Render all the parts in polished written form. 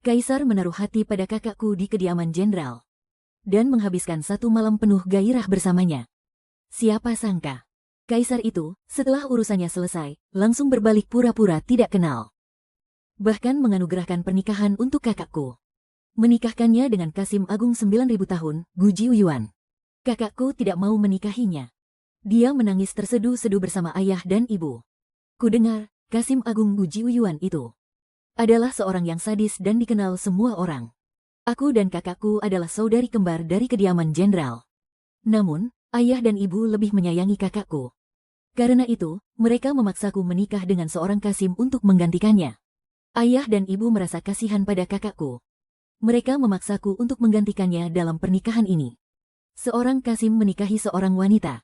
Kaisar menaruh hati pada kakakku di kediaman jenderal dan menghabiskan satu malam penuh gairah bersamanya. Siapa sangka, Kaisar itu, setelah urusannya selesai, langsung berbalik pura-pura tidak kenal. Bahkan menganugerahkan pernikahan untuk kakakku. Menikahkannya dengan Kasim Agung 9.000 tahun, Gu Jiuyuan. Kakakku tidak mau menikahinya. Dia menangis terseduh-seduh bersama ayah dan ibu. Kudengar, Kasim Agung Gu Jiuyuan itu adalah seorang yang sadis dan dikenal semua orang. Aku dan kakakku adalah saudari kembar dari kediaman jenderal. Namun, ayah dan ibu lebih menyayangi kakakku. Karena itu, mereka memaksaku menikah dengan seorang Kasim untuk menggantikannya. Ayah dan ibu merasa kasihan pada kakakku. Mereka memaksaku untuk menggantikannya dalam pernikahan ini. Seorang Kasim menikahi seorang wanita.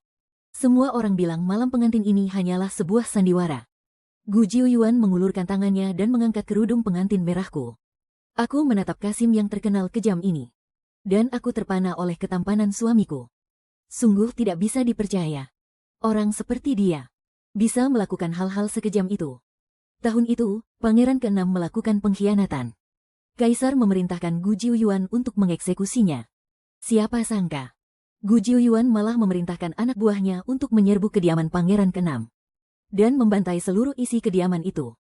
Semua orang bilang malam pengantin ini hanyalah sebuah sandiwara. Gu Jiuyuan mengulurkan tangannya dan mengangkat kerudung pengantin merahku. Aku menatap Kasim yang terkenal kejam ini. Dan aku terpana oleh ketampanan suamiku. Sungguh tidak bisa dipercaya. Orang seperti dia bisa melakukan hal-hal sekejam itu. Tahun itu, Pangeran ke-6 melakukan pengkhianatan. Kaisar memerintahkan Gu Jiuyuan untuk mengeksekusinya. Siapa sangka, Gu Jiuyuan malah memerintahkan anak buahnya untuk menyerbu kediaman Pangeran ke-6 dan membantai seluruh isi kediaman itu.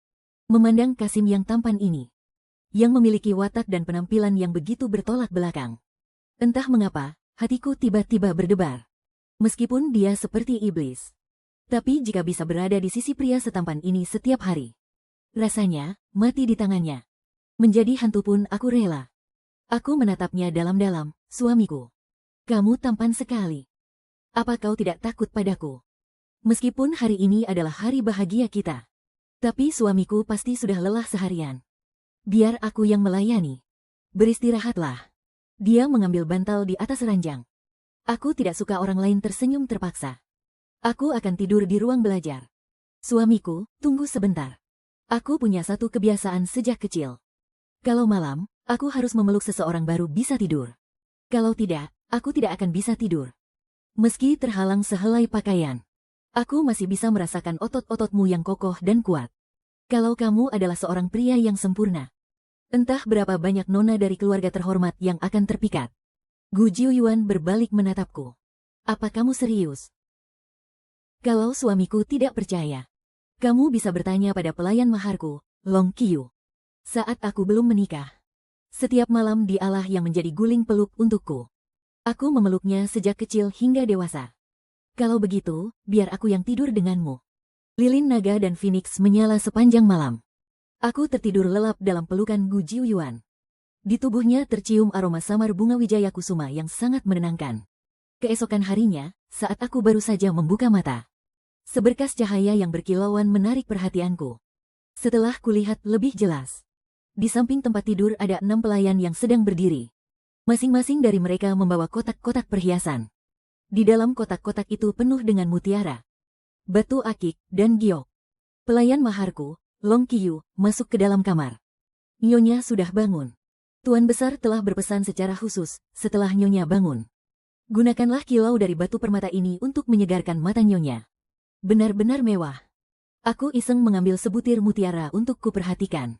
Memandang Kasim yang tampan ini, yang memiliki watak dan penampilan yang begitu bertolak belakang. Entah mengapa, hatiku tiba-tiba berdebar. Meskipun dia seperti iblis. Tapi jika bisa berada di sisi pria setampan ini setiap hari, rasanya mati di tangannya. Menjadi hantu pun aku rela. Aku menatapnya dalam-dalam. Suamiku, kamu tampan sekali. Apa kau tidak takut padaku? Meskipun hari ini adalah hari bahagia kita, tapi suamiku pasti sudah lelah seharian. Biar aku yang melayani. Beristirahatlah. Dia mengambil bantal di atas ranjang. Aku tidak suka orang lain tersenyum terpaksa. Aku akan tidur di ruang belajar. Suamiku, tunggu sebentar. Aku punya satu kebiasaan sejak kecil. Kalau malam, aku harus memeluk seseorang baru bisa tidur. Kalau tidak, aku tidak akan bisa tidur. Meski terhalang sehelai pakaian, aku masih bisa merasakan otot-ototmu yang kokoh dan kuat. Kalau kamu adalah seorang pria yang sempurna, entah berapa banyak nona dari keluarga terhormat yang akan terpikat. Gu Jiuyuan berbalik menatapku. Apa kamu serius? Kalau suamiku tidak percaya, kamu bisa bertanya pada pelayan maharku, Long Qiu. Saat aku belum menikah, setiap malam dialah yang menjadi guling peluk untukku. Aku memeluknya sejak kecil hingga dewasa. Kalau begitu, biar aku yang tidur denganmu. Lilin naga dan Phoenix menyala sepanjang malam. Aku tertidur lelap dalam pelukan Gu Jiuyuan. Di tubuhnya tercium aroma samar bunga wijaya kusuma yang sangat menenangkan. Keesokan harinya, saat aku baru saja membuka mata, seberkas cahaya yang berkilauan menarik perhatianku. Setelah kulihat lebih jelas, di samping tempat tidur ada 6 pelayan yang sedang berdiri. Masing-masing dari mereka membawa kotak-kotak perhiasan. Di dalam kotak-kotak itu penuh dengan mutiara, batu akik, dan giok. Pelayan maharku, Long Qiu, masuk ke dalam kamar. Nyonya sudah bangun. Tuan Besar telah berpesan secara khusus, setelah Nyonya bangun, gunakanlah kilau dari batu permata ini untuk menyegarkan mata Nyonya. Benar-benar mewah. Aku iseng mengambil sebutir mutiara untuk kuperhatikan.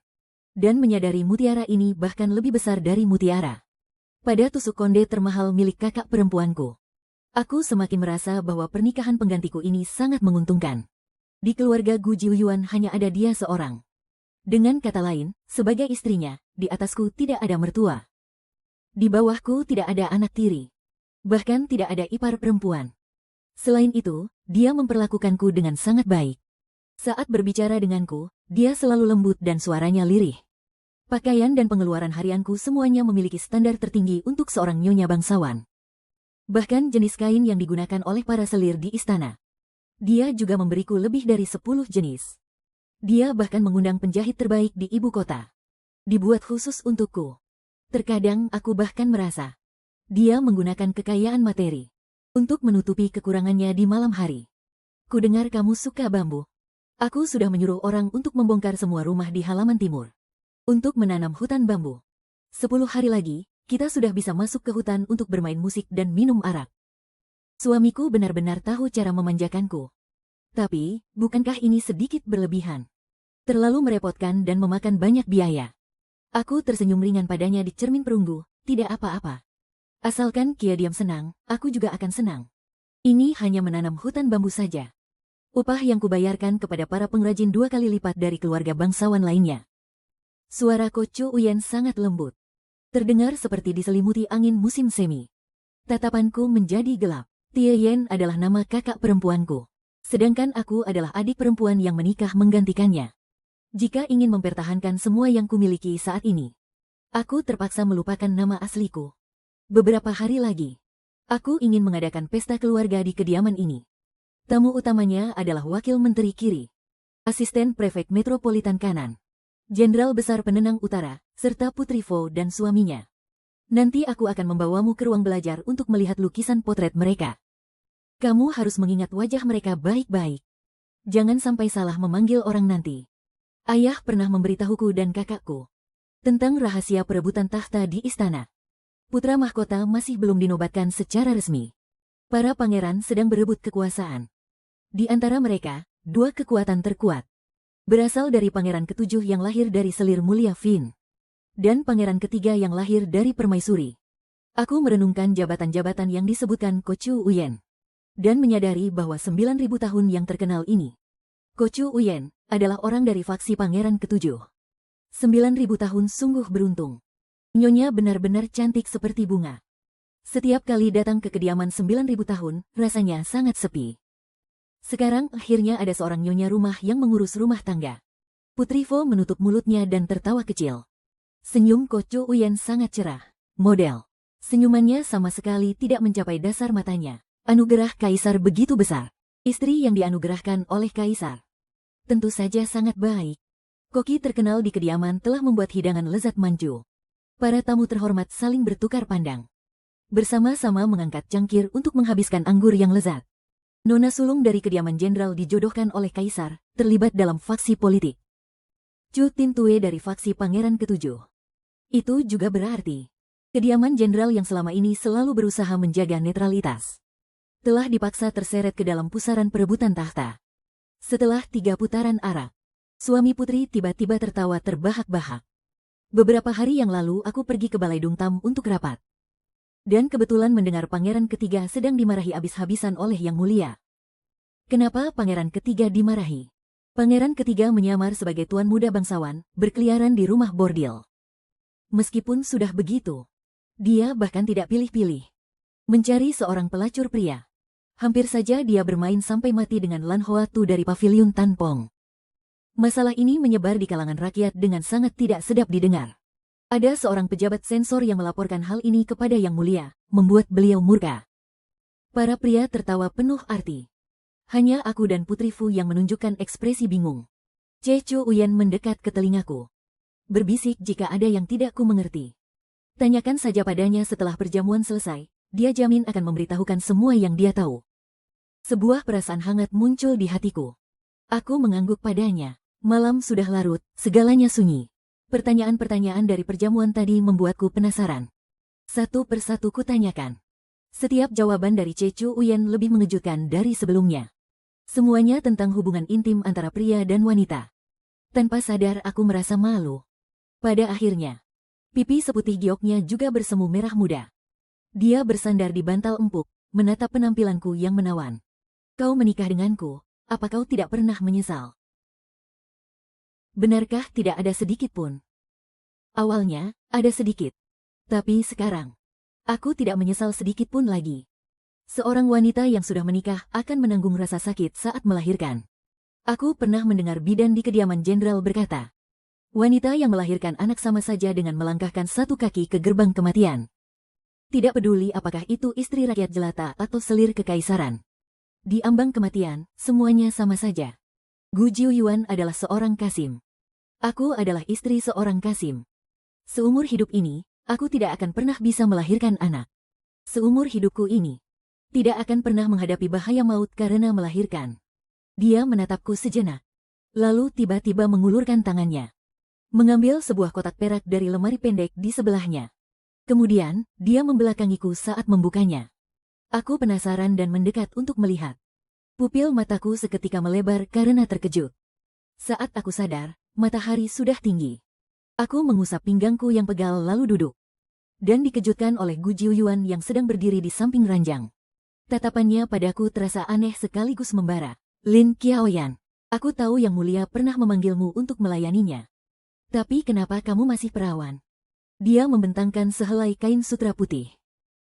Dan menyadari mutiara ini bahkan lebih besar dari mutiara pada tusuk konde termahal milik kakak perempuanku. Aku semakin merasa bahwa pernikahan penggantiku ini sangat menguntungkan. Di keluarga Gu Jiuyuan hanya ada dia seorang. Dengan kata lain, sebagai istrinya, di atasku tidak ada mertua. Di bawahku tidak ada anak tiri. Bahkan tidak ada ipar perempuan. Selain itu, dia memperlakukanku dengan sangat baik. Saat berbicara denganku, dia selalu lembut dan suaranya lirih. Pakaian dan pengeluaran harianku semuanya memiliki standar tertinggi untuk seorang nyonya bangsawan. Bahkan jenis kain yang digunakan oleh para selir di istana, dia juga memberiku lebih dari 10 jenis. Dia bahkan mengundang penjahit terbaik di ibu kota. Dibuat khusus untukku. Terkadang aku bahkan merasa dia menggunakan kekayaan materi untuk menutupi kekurangannya di malam hari. Kudengar kamu suka bambu. Aku sudah menyuruh orang untuk membongkar semua rumah di halaman timur untuk menanam hutan bambu. 10 hari lagi, kita sudah bisa masuk ke hutan untuk bermain musik dan minum arak. Suamiku benar-benar tahu cara memanjakanku. Tapi, bukankah ini sedikit berlebihan? Terlalu merepotkan dan memakan banyak biaya. Aku tersenyum ringan padanya di cermin perunggu, tidak apa-apa. Asalkan Kia diam senang, aku juga akan senang. Ini hanya menanam hutan bambu saja. Upah yang kubayarkan kepada para pengrajin 2 kali lipat dari keluarga bangsawan lainnya. Suara Ko Chu Uyen sangat lembut. Terdengar seperti diselimuti angin musim semi. Tatapanku menjadi gelap. Tie Yen adalah nama kakak perempuanku. Sedangkan aku adalah adik perempuan yang menikah menggantikannya. Jika ingin mempertahankan semua yang kumiliki saat ini, aku terpaksa melupakan nama asliku. Beberapa hari lagi, aku ingin mengadakan pesta keluarga di kediaman ini. Tamu utamanya adalah Wakil Menteri Kiri, Asisten Prefek Metropolitan Kanan, Jenderal Besar Penenang Utara, serta Putri Vo dan suaminya. Nanti aku akan membawamu ke ruang belajar untuk melihat lukisan potret mereka. Kamu harus mengingat wajah mereka baik-baik. Jangan sampai salah memanggil orang nanti. Ayah pernah memberitahuku dan kakakku tentang rahasia perebutan tahta di istana. Putra mahkota masih belum dinobatkan secara resmi. Para pangeran sedang berebut kekuasaan. Di antara mereka, 2 kekuatan terkuat berasal dari pangeran ketujuh yang lahir dari selir mulia Fin, dan pangeran ketiga yang lahir dari permaisuri. Aku merenungkan jabatan-jabatan yang disebutkan Ko Chu Uyen, dan menyadari bahwa 9.000 tahun yang terkenal ini, Ko Chu Uyen adalah orang dari faksi pangeran ketujuh. 9.000 tahun sungguh beruntung. Nyonya benar-benar cantik seperti bunga. Setiap kali datang ke kediaman 9.000 tahun, rasanya sangat sepi. Sekarang akhirnya ada seorang nyonya rumah yang mengurus rumah tangga. Putri Vo menutup mulutnya dan tertawa kecil. Senyum Ko Chu Uyen sangat cerah. Model. Senyumannya sama sekali tidak mencapai dasar matanya. Anugerah kaisar begitu besar. Istri yang dianugerahkan oleh kaisar. Tentu saja sangat baik. Koki terkenal di kediaman telah membuat hidangan lezat manju. Para tamu terhormat saling bertukar pandang. Bersama-sama mengangkat cangkir untuk menghabiskan anggur yang lezat. Nona sulung dari kediaman jenderal dijodohkan oleh kaisar, terlibat dalam faksi politik. Chu Tin Tue dari faksi pangeran ketujuh. Itu juga berarti, kediaman jenderal yang selama ini selalu berusaha menjaga netralitas, telah dipaksa terseret ke dalam pusaran perebutan tahta. Setelah 3 putaran arak, suami putri tiba-tiba tertawa terbahak-bahak. Beberapa hari yang lalu aku pergi ke Balai Dungtam untuk rapat. Dan kebetulan mendengar pangeran ketiga sedang dimarahi habis-habisan oleh Yang Mulia. Kenapa pangeran ketiga dimarahi? Pangeran ketiga menyamar sebagai tuan muda bangsawan, berkeliaran di rumah bordil. Meskipun sudah begitu, dia bahkan tidak pilih-pilih mencari seorang pelacur pria. Hampir saja dia bermain sampai mati dengan Lan Hoa Tu dari paviliun Tanpong. Masalah ini menyebar di kalangan rakyat dengan sangat tidak sedap didengar. Ada seorang pejabat sensor yang melaporkan hal ini kepada Yang Mulia, membuat beliau murka. Para pria tertawa penuh arti. Hanya aku dan Putri Fu yang menunjukkan ekspresi bingung. Che Chu Uyen mendekat ke telingaku, berbisik jika ada yang tidak ku mengerti. Tanyakan saja padanya setelah perjamuan selesai, dia jamin akan memberitahukan semua yang dia tahu. Sebuah perasaan hangat muncul di hatiku. Aku mengangguk padanya. Malam sudah larut, segalanya sunyi. Pertanyaan-pertanyaan dari perjamuan tadi membuatku penasaran. Satu persatu kutanyakan. Setiap jawaban dari Che Chu Uyen lebih mengejutkan dari sebelumnya. Semuanya tentang hubungan intim antara pria dan wanita. Tanpa sadar aku merasa malu. Pada akhirnya, pipi seputih gioknya juga bersemu merah muda. Dia bersandar di bantal empuk, menatap penampilanku yang menawan. Kau menikah denganku, apa kau tidak pernah menyesal? Benarkah tidak ada sedikit pun? Awalnya, ada sedikit. Tapi sekarang, aku tidak menyesal sedikit pun lagi. Seorang wanita yang sudah menikah akan menanggung rasa sakit saat melahirkan. Aku pernah mendengar bidan di kediaman jenderal berkata, wanita yang melahirkan anak sama saja dengan melangkahkan satu kaki ke gerbang kematian. Tidak peduli apakah itu istri rakyat jelata atau selir kekaisaran. Di ambang kematian, semuanya sama saja. Gu Jiuyuan adalah seorang kasim. Aku adalah istri seorang kasim. Seumur hidup ini, aku tidak akan pernah bisa melahirkan anak. Seumur hidupku ini, tidak akan pernah menghadapi bahaya maut karena melahirkan. Dia menatapku sejenak. Lalu tiba-tiba mengulurkan tangannya, mengambil sebuah kotak perak dari lemari pendek di sebelahnya. Kemudian, dia membelakangiku saat membukanya. Aku penasaran dan mendekat untuk melihat. Pupil mataku seketika melebar karena terkejut. Saat aku sadar, matahari sudah tinggi. Aku mengusap pinggangku yang pegal lalu duduk. Dan dikejutkan oleh Gu Jiuyuan yang sedang berdiri di samping ranjang. Tatapannya padaku terasa aneh sekaligus membara. Lin Qiaoyan, aku tahu Yang Mulia pernah memanggilmu untuk melayaninya. Tapi kenapa kamu masih perawan? Dia membentangkan sehelai kain sutra putih.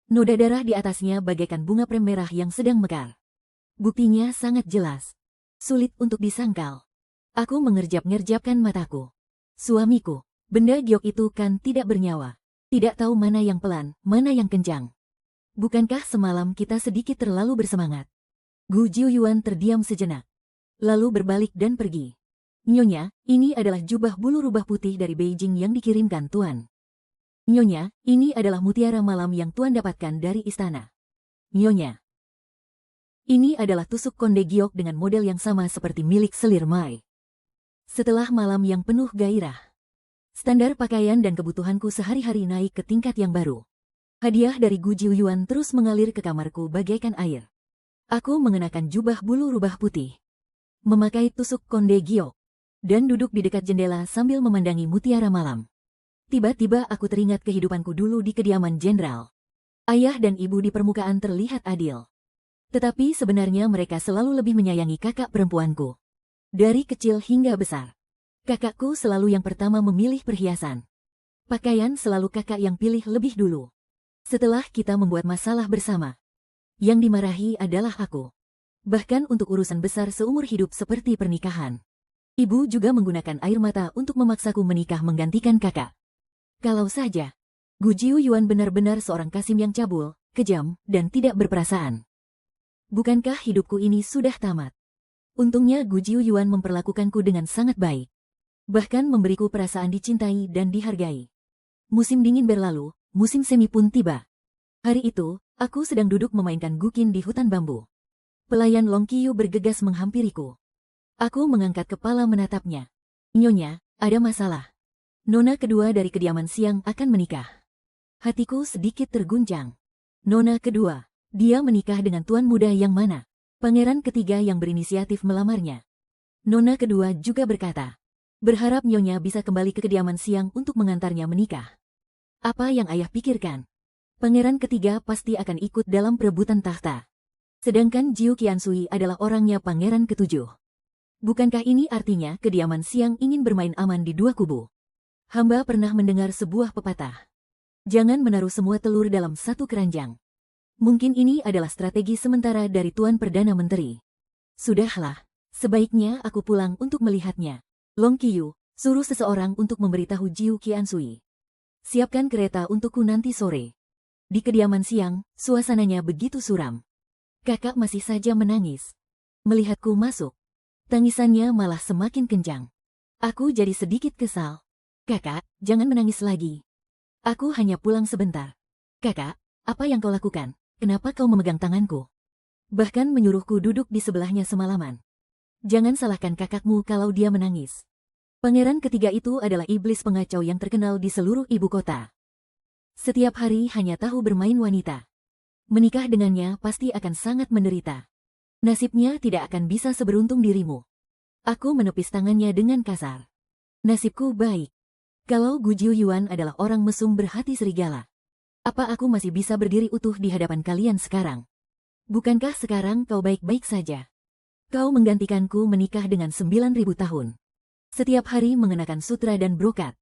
Noda darah di atasnya bagaikan bunga prem merah yang sedang mekar. Buktinya sangat jelas. Sulit untuk disangkal. Aku mengerjap-ngerjapkan mataku. Suamiku, benda giok itu kan tidak bernyawa. Tidak tahu mana yang pelan, mana yang kencang. Bukankah semalam kita sedikit terlalu bersemangat? Gu Jiuyuan terdiam sejenak. Lalu berbalik dan pergi. Nyonya, ini adalah jubah bulu rubah putih dari Beijing yang dikirimkan Tuan. Nyonya, ini adalah mutiara malam yang Tuan dapatkan dari istana. Nyonya. Ini adalah tusuk konde giok dengan model yang sama seperti milik selir Mai. Setelah malam yang penuh gairah, standar pakaian dan kebutuhanku sehari-hari naik ke tingkat yang baru. Hadiah dari Gu Jiuyuan terus mengalir ke kamarku bagaikan air. Aku mengenakan jubah bulu rubah putih, memakai tusuk konde giok, dan duduk di dekat jendela sambil memandangi mutiara malam. Tiba-tiba aku teringat kehidupanku dulu di kediaman jenderal. Ayah dan ibu di permukaan terlihat adil. Tetapi sebenarnya mereka selalu lebih menyayangi kakak perempuanku. Dari kecil hingga besar, kakakku selalu yang pertama memilih perhiasan. Pakaian selalu kakak yang pilih lebih dulu. Setelah kita membuat masalah bersama, yang dimarahi adalah aku. Bahkan untuk urusan besar seumur hidup seperti pernikahan, ibu juga menggunakan air mata untuk memaksaku menikah menggantikan kakak. Kalau saja, Gu Jiuyuan benar-benar seorang Kasim yang cabul, kejam, dan tidak berperasaan. Bukankah hidupku ini sudah tamat? Untungnya Gu Jiuyuan memperlakukanku dengan sangat baik. Bahkan memberiku perasaan dicintai dan dihargai. Musim dingin berlalu, musim semi pun tiba. Hari itu, aku sedang duduk memainkan gukin di hutan bambu. Pelayan Long Qiyu bergegas menghampiriku. Aku mengangkat kepala menatapnya. Nyonya, ada masalah. Nona kedua dari kediaman siang akan menikah. Hatiku sedikit terguncang. Nona kedua, dia menikah dengan tuan muda yang mana? Pangeran ketiga yang berinisiatif melamarnya. Nona kedua juga berkata, berharap Nyonya bisa kembali ke kediaman siang untuk mengantarnya menikah. Apa yang ayah pikirkan? Pangeran ketiga pasti akan ikut dalam perebutan tahta. Sedangkan Jiu Qiansui adalah orangnya pangeran ketujuh. Bukankah ini artinya kediaman siang ingin bermain aman di dua kubu? Hamba pernah mendengar sebuah pepatah. Jangan menaruh semua telur dalam satu keranjang. Mungkin ini adalah strategi sementara dari Tuan Perdana Menteri. Sudahlah, sebaiknya aku pulang untuk melihatnya. Long Qiyu, suruh seseorang untuk memberitahu Jiu Qiansui. Siapkan kereta untukku nanti sore. Di kediaman siang, suasananya begitu suram. Kakak masih saja menangis. Melihatku masuk, tangisannya malah semakin kencang. Aku jadi sedikit kesal. Kakak, jangan menangis lagi. Aku hanya pulang sebentar. Kakak, apa yang kau lakukan? Kenapa kau memegang tanganku? Bahkan menyuruhku duduk di sebelahnya semalaman. Jangan salahkan kakakmu kalau dia menangis. Pangeran ketiga itu adalah iblis pengacau yang terkenal di seluruh ibu kota. Setiap hari hanya tahu bermain wanita. Menikah dengannya pasti akan sangat menderita. Nasibnya tidak akan bisa seberuntung dirimu. Aku menepis tangannya dengan kasar. Nasibku baik. Kalau Gu Jiuyuan adalah orang mesum berhati serigala, apa aku masih bisa berdiri utuh di hadapan kalian sekarang? Bukankah sekarang kau baik-baik saja? Kau menggantikanku menikah dengan 9.000 tahun. Setiap hari mengenakan sutra dan brokat.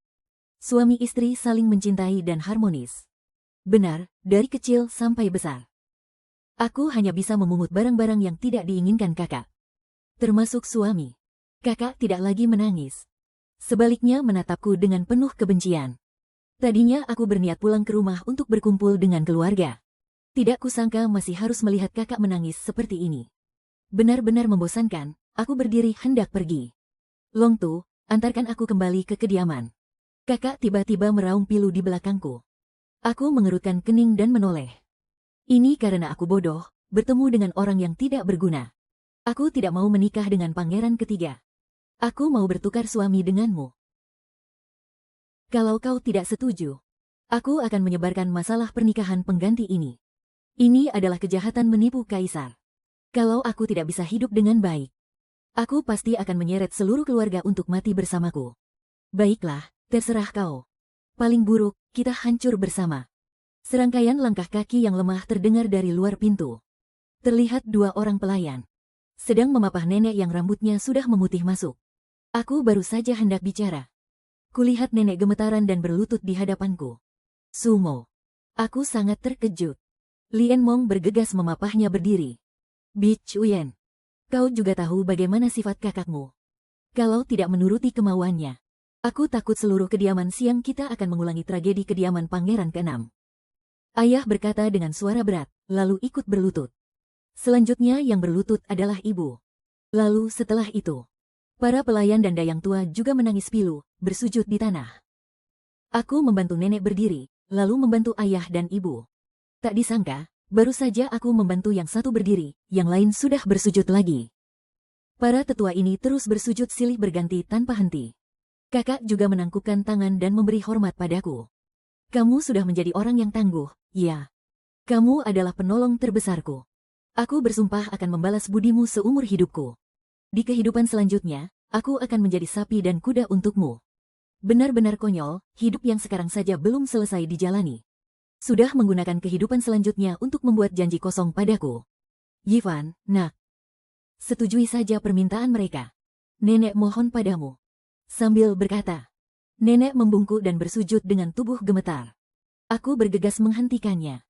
Suami istri saling mencintai dan harmonis. Benar, dari kecil sampai besar. Aku hanya bisa memungut barang-barang yang tidak diinginkan kakak. Termasuk suami. Kakak tidak lagi menangis. Sebaliknya menatapku dengan penuh kebencian. Tadinya aku berniat pulang ke rumah untuk berkumpul dengan keluarga. Tidak kusangka masih harus melihat kakak menangis seperti ini. Benar-benar membosankan, aku berdiri hendak pergi. Long Tu, antarkan aku kembali ke kediaman. Kakak tiba-tiba meraung pilu di belakangku. Aku mengerutkan kening dan menoleh. Ini karena aku bodoh, bertemu dengan orang yang tidak berguna. Aku tidak mau menikah dengan pangeran ketiga. Aku mau bertukar suami denganmu. Kalau kau tidak setuju, aku akan menyebarkan masalah pernikahan pengganti ini. Ini adalah kejahatan menipu kaisar. Kalau aku tidak bisa hidup dengan baik, aku pasti akan menyeret seluruh keluarga untuk mati bersamaku. Baiklah, Terserah kau. Paling buruk, kita hancur bersama. Serangkaian langkah kaki yang lemah terdengar dari luar pintu. Terlihat dua orang pelayan sedang memapah nenek yang rambutnya sudah memutih masuk. Aku baru saja hendak bicara. Kulihat nenek gemetaran dan berlutut di hadapanku. Sumo. Aku sangat terkejut. Lien Mong bergegas memapahnya berdiri. Bich Uyen. Kau juga tahu bagaimana sifat kakakmu. Kalau tidak menuruti kemauannya, aku takut seluruh kediaman siang kita akan mengulangi tragedi kediaman Pangeran ke-6. Ayah berkata dengan suara berat, lalu ikut berlutut. Selanjutnya yang berlutut adalah ibu. Lalu setelah itu, para pelayan dan dayang tua juga menangis pilu, bersujud di tanah. Aku membantu nenek berdiri, lalu membantu ayah dan ibu. Tak disangka, baru saja aku membantu yang satu berdiri, yang lain sudah bersujud lagi. Para tetua ini terus bersujud silih berganti tanpa henti. Kakak juga menangkupkan tangan dan memberi hormat padaku. Kamu sudah menjadi orang yang tangguh, ya. Kamu adalah penolong terbesarku. Aku bersumpah akan membalas budimu seumur hidupku. Di kehidupan selanjutnya, aku akan menjadi sapi dan kuda untukmu. Benar-benar konyol, hidup yang sekarang saja belum selesai dijalani. Sudah menggunakan kehidupan selanjutnya untuk membuat janji kosong padaku. Yivan, nak. Setujui saja permintaan mereka. Nenek mohon padamu. Sambil berkata, nenek membungkuk dan bersujud dengan tubuh gemetar. Aku bergegas menghentikannya.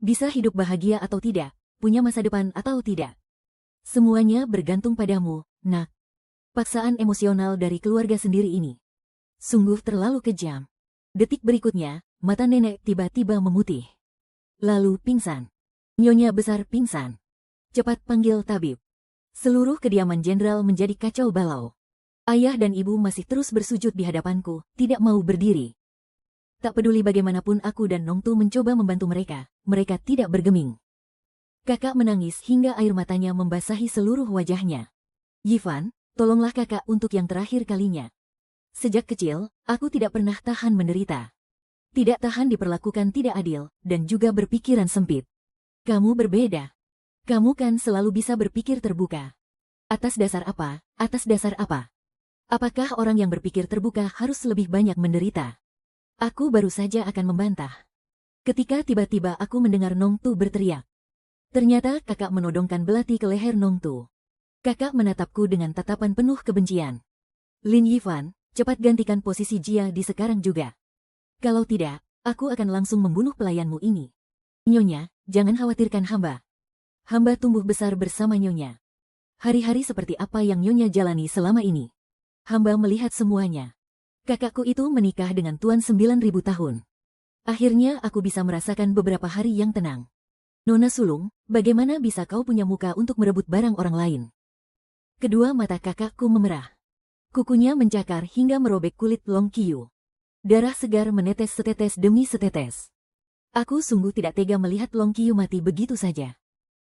Bisa hidup bahagia atau tidak, punya masa depan atau tidak. Semuanya bergantung padamu, nak. Paksaan emosional dari keluarga sendiri ini sungguh terlalu kejam. Detik berikutnya, mata nenek tiba-tiba memutih. Lalu pingsan. Nyonya besar pingsan. Cepat panggil tabib. Seluruh kediaman jenderal menjadi kacau balau. Ayah dan ibu masih terus bersujud di hadapanku, tidak mau berdiri. Tak peduli bagaimanapun aku dan Nongtu mencoba membantu mereka tidak bergeming. Kakak menangis hingga air matanya membasahi seluruh wajahnya. Yivan, tolonglah kakak untuk yang terakhir kalinya. Sejak kecil, aku tidak pernah tahan menderita. Tidak tahan diperlakukan tidak adil, dan juga berpikiran sempit. Kamu berbeda. Kamu kan selalu bisa berpikir terbuka. Atas dasar apa? Atas dasar apa? Apakah orang yang berpikir terbuka harus lebih banyak menderita? Aku baru saja akan membantah. Ketika tiba-tiba aku mendengar Nongtu berteriak. Ternyata kakak menodongkan belati ke leher Nongtu. Kakak menatapku dengan tatapan penuh kebencian. Lin Yivan, cepat gantikan posisi Jia di sekarang juga. Kalau tidak, aku akan langsung membunuh pelayanmu ini. Nyonya, jangan khawatirkan hamba. Hamba tumbuh besar bersama Nyonya. Hari-hari seperti apa yang Nyonya jalani selama ini? Hamba melihat semuanya. Kakakku itu menikah dengan Tuan 9.000 tahun. Akhirnya aku bisa merasakan beberapa hari yang tenang. Nona sulung, bagaimana bisa kau punya muka untuk merebut barang orang lain? Kedua mata kakakku memerah. Kukunya mencakar hingga merobek kulit Long Qiu. Darah segar menetes setetes demi setetes. Aku sungguh tidak tega melihat Long Qiu mati begitu saja.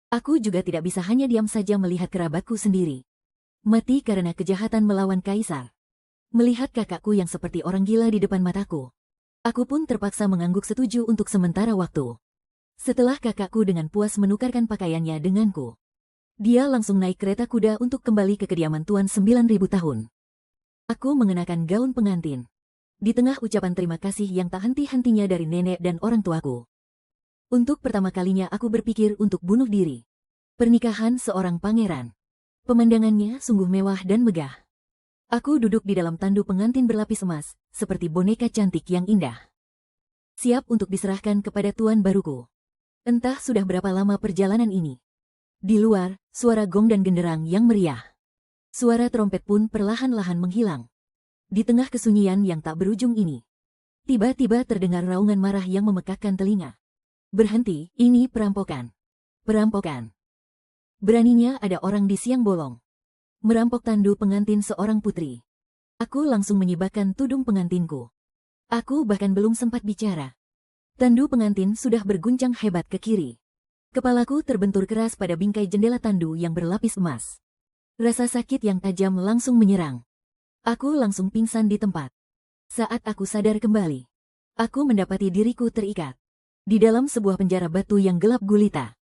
Aku juga tidak bisa hanya diam saja melihat kerabatku sendiri mati karena kejahatan melawan kaisar. Melihat kakakku yang seperti orang gila di depan mataku, aku pun terpaksa mengangguk setuju untuk sementara waktu. Setelah kakakku dengan puas menukarkan pakaiannya denganku, dia langsung naik kereta kuda untuk kembali ke kediaman Tuan 9.000 tahun. Aku mengenakan gaun pengantin. Di tengah ucapan terima kasih yang tak henti-hentinya dari nenek dan orang tuaku. Untuk pertama kalinya aku berpikir untuk bunuh diri. Pernikahan seorang pangeran. Pemandangannya sungguh mewah dan megah. Aku duduk di dalam tandu pengantin berlapis emas, seperti boneka cantik yang indah. Siap untuk diserahkan kepada tuan baruku. Entah sudah berapa lama perjalanan ini. Di luar, suara gong dan genderang yang meriah. Suara trompet pun perlahan-lahan menghilang. Di tengah kesunyian yang tak berujung ini, tiba-tiba terdengar raungan marah yang memekakkan telinga. Berhenti, ini perampokan. Perampokan. Beraninya ada orang di siang bolong merampok tandu pengantin seorang putri. Aku langsung menyibakkan tudung pengantinku. Aku bahkan belum sempat bicara. Tandu pengantin sudah berguncang hebat ke kiri. Kepalaku terbentur keras pada bingkai jendela tandu yang berlapis emas. Rasa sakit yang tajam langsung menyerang. Aku langsung pingsan di tempat. Saat aku sadar kembali, aku mendapati diriku terikat di dalam sebuah penjara batu yang gelap gulita.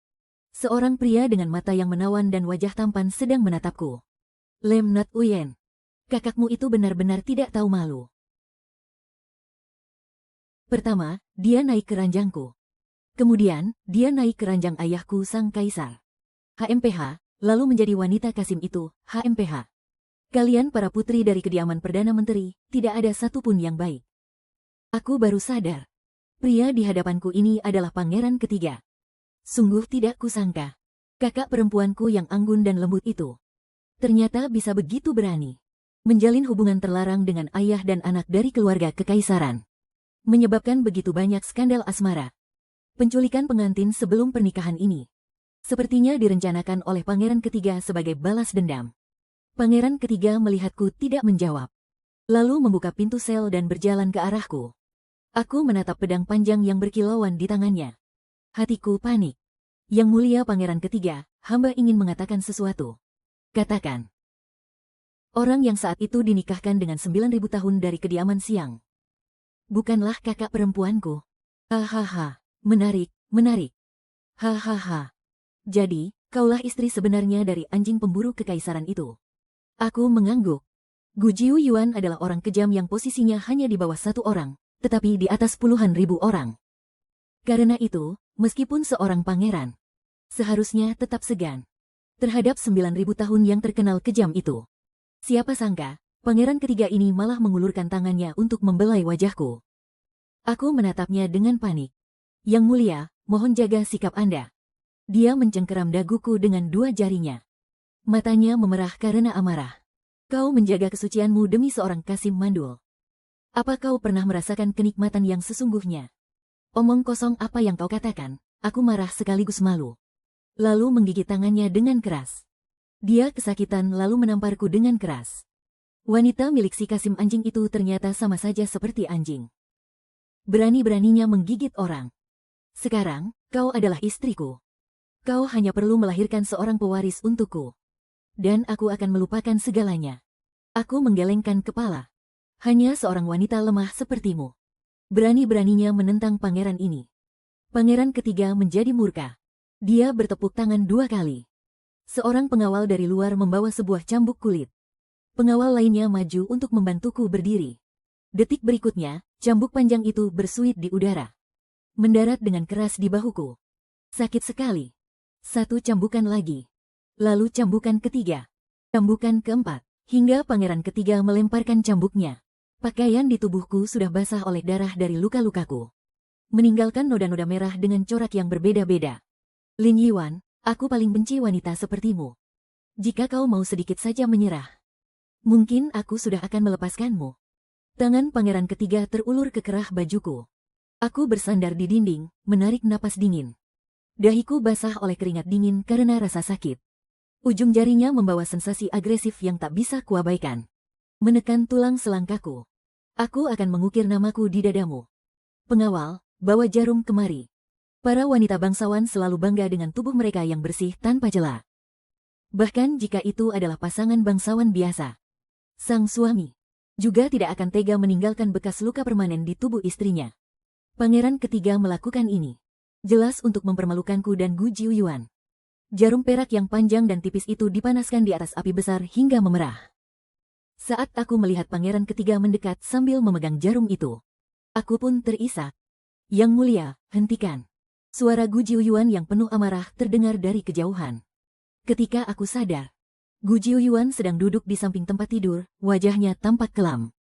Seorang pria dengan mata yang menawan dan wajah tampan sedang menatapku. Lem Nat Uyen, kakakmu itu benar-benar tidak tahu malu. Pertama, dia naik ke ranjangku. Kemudian, dia naik ke ranjang ayahku sang kaisar. HMPH, lalu menjadi wanita Kasim itu, HMPH. Kalian para putri dari kediaman Perdana Menteri, tidak ada satupun yang baik. Aku baru sadar. Pria di hadapanku ini adalah pangeran ketiga. Sungguh tidak kusangka. Kakak perempuanku yang anggun dan lembut itu ternyata bisa begitu berani menjalin hubungan terlarang dengan ayah dan anak dari keluarga kekaisaran. Menyebabkan begitu banyak skandal asmara. Penculikan pengantin sebelum pernikahan ini sepertinya direncanakan oleh pangeran ketiga sebagai balas dendam. Pangeran ketiga melihatku tidak menjawab. Lalu membuka pintu sel dan berjalan ke arahku. Aku menatap pedang panjang yang berkilauan di tangannya. Hatiku panik. Yang mulia pangeran ketiga, hamba ingin mengatakan sesuatu. Katakan. Orang yang saat itu dinikahkan dengan 9.000 tahun dari kediaman siang. Bukanlah kakak perempuanku. Hahaha, menarik, menarik. Hahaha. Jadi, kaulah istri sebenarnya dari anjing pemburu kekaisaran itu. Aku mengangguk. Gu Jiuyuan adalah orang kejam yang posisinya hanya di bawah satu orang, tetapi di atas puluhan ribu orang. Karena itu, meskipun seorang pangeran, seharusnya tetap segan terhadap 9.000 tahun yang terkenal kejam itu. Siapa sangka, pangeran ketiga ini malah mengulurkan tangannya untuk membelai wajahku. Aku menatapnya dengan panik. Yang mulia, mohon jaga sikap Anda. Dia mencengkeram daguku dengan dua jarinya. Matanya memerah karena amarah. Kau menjaga kesucianmu demi seorang Kasim mandul. Apa kau pernah merasakan kenikmatan yang sesungguhnya? Omong kosong apa yang kau katakan, aku marah sekaligus malu. Lalu menggigit tangannya dengan keras. Dia kesakitan lalu menamparku dengan keras. Wanita milik si Kasim anjing itu ternyata sama saja seperti anjing. Berani-beraninya menggigit orang. Sekarang, kau adalah istriku. Kau hanya perlu melahirkan seorang pewaris untukku. Dan aku akan melupakan segalanya. Aku menggelengkan kepala. Hanya seorang wanita lemah sepertimu berani-beraninya menentang pangeran ini. Pangeran ketiga menjadi murka. Dia bertepuk tangan dua kali. Seorang pengawal dari luar membawa sebuah cambuk kulit. Pengawal lainnya maju untuk membantuku berdiri. Detik berikutnya, cambuk panjang itu bersuit di udara. Mendarat dengan keras di bahuku. Sakit sekali. Satu cambukan lagi. Lalu cambukan ketiga. Cambukan keempat. Hingga pangeran ketiga melemparkan cambuknya. Pakaian di tubuhku sudah basah oleh darah dari luka-lukaku. Meninggalkan noda-noda merah dengan corak yang berbeda-beda. Lin Yiwan, aku paling benci wanita sepertimu. Jika kau mau sedikit saja menyerah, mungkin aku sudah akan melepaskanmu. Tangan pangeran ketiga terulur ke kerah bajuku. Aku bersandar di dinding, menarik napas dingin. Dahiku basah oleh keringat dingin karena rasa sakit. Ujung jarinya membawa sensasi agresif yang tak bisa kuabaikan. Menekan tulang selangkaku. Aku akan mengukir namaku di dadamu. Pengawal, bawa jarum kemari. Para wanita bangsawan selalu bangga dengan tubuh mereka yang bersih tanpa celah. Bahkan jika itu adalah pasangan bangsawan biasa. Sang suami juga tidak akan tega meninggalkan bekas luka permanen di tubuh istrinya. Pangeran ketiga melakukan ini. Jelas untuk mempermalukanku dan Gu Jiuyuan. Jarum perak yang panjang dan tipis itu dipanaskan di atas api besar hingga memerah. Saat aku melihat pangeran ketiga mendekat sambil memegang jarum itu, aku pun terisak. Yang mulia, hentikan. Suara Gu Jiuyuan yang penuh amarah terdengar dari kejauhan. Ketika aku sadar, Gu Jiuyuan sedang duduk di samping tempat tidur, wajahnya tampak kelam.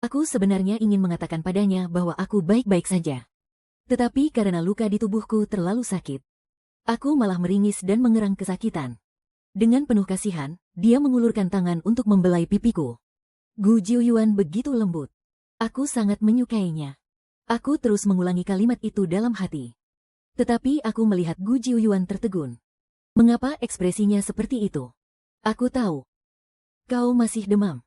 Aku sebenarnya ingin mengatakan padanya bahwa aku baik-baik saja. Tetapi karena luka di tubuhku terlalu sakit, aku malah meringis dan mengerang kesakitan. Dengan penuh kasihan, dia mengulurkan tangan untuk membelai pipiku. Gu Jiuyuan begitu lembut. Aku sangat menyukainya. Aku terus mengulangi kalimat itu dalam hati. Tetapi aku melihat Gu Jiuyuan tertegun. Mengapa ekspresinya seperti itu? Aku tahu. Kau masih demam.